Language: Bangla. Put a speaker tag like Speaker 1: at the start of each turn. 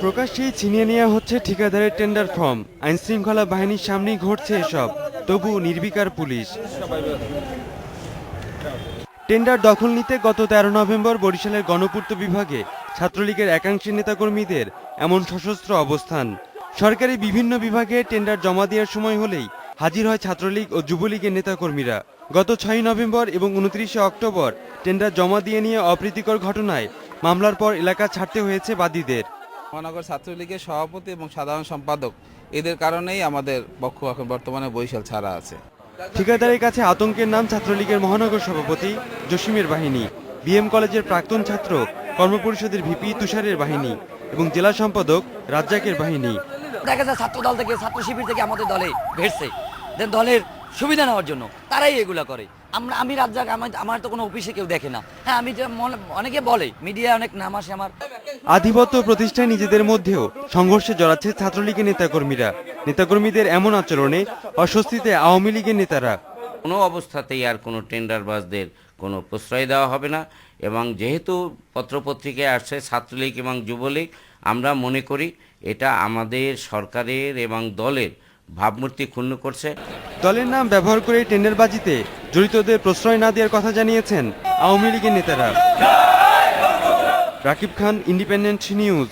Speaker 1: প্রকাশ্যেই ছিনিয়ে নেওয়া হচ্ছে ঠিকাদারের টেন্ডার ফর্ম। আইনশৃঙ্খলা বাহিনীর সামনেই ঘটছে এসব, তবু নির্বিকার পুলিশ। টেন্ডার দখল নিতে গত ১৩ নভেম্বর বরিশালের গণপূর্ত বিভাগে ছাত্রলীগের একাংশের নেতাকর্মীদের এমন সশস্ত্র অবস্থান। সরকারি বিভিন্ন বিভাগে টেন্ডার জমা দেওয়ার সময় হলেই হাজির হয় ছাত্রলীগ ও যুবলীগের নেতাকর্মীরা। গত ৬ নভেম্বর এবং ২৯শে অক্টোবর টেন্ডার জমা দিয়ে নিয়ে অপ্রীতিকর ঘটনায় মামলার পর এলাকা ছাড়তে হয়েছে বাদীদের।
Speaker 2: মহানগর ছাত্রলীগের সভাপতি এবং সাধারণ সম্পাদক এদের কারণেই আমাদের পক্ষ এখন বর্তমানে বরিশাল ছাড়া আছে।
Speaker 1: ঠিকাদারের কাছে আতঙ্কের নাম ছাত্রলীগের মহানগর সভাপতি জসিমের বাহিনী, বিএম কলেজের প্রাক্তন ছাত্র কর্মপরিষদের ভিপি তুষারের বাহিনী এবং জেলা সম্পাদক রাজ্জাকের বাহিনী।
Speaker 3: দেখা যায় ছাত্র দল থেকে, ছাত্র শিবির থেকে আমাদের দলে ঘেরছে, দলের সুবিধা নেওয়ার জন্য তারাই এগুলা করে। আমি রাজ্জাক, আমার তো কোনো অফিসে কেউ দেখে না। হ্যাঁ, আমি অনেকে বলে মিডিয়া অনেক নাম আসে আমার।
Speaker 1: আধিপত্য প্রতিষ্ঠায় নিজেদের মধ্যেও সংঘর্ষে জড়াচ্ছে ছাত্রলীগের নেতাকর্মীরা। নেতাকর্মীদের এমন আচরণে অস্বস্তিতে আওয়ামী লীগের নেতারা।
Speaker 4: কোনো অবস্থাতেই আর কোনো টেন্ডারবাজদের কোনো প্রশ্রয় দেওয়া হবে না, এবং যেহেতু পত্রপত্রিকায় আসছে ছাত্রলীগ এবং যুবলীগ, আমরা মনে করি এটা আমাদের সরকারের এবং দলের ভাবমূর্তি ক্ষুণ্ণ করছে।
Speaker 1: দলের নাম ব্যবহার করে টেন্ডারবাজিতে জড়িতদের প্রশ্রয় না দেওয়ার কথা জানিয়েছেন আওয়ামী লীগের নেতারা। রাকিব খান, ইন্ডিপেন্ডেন্ট নিউজ।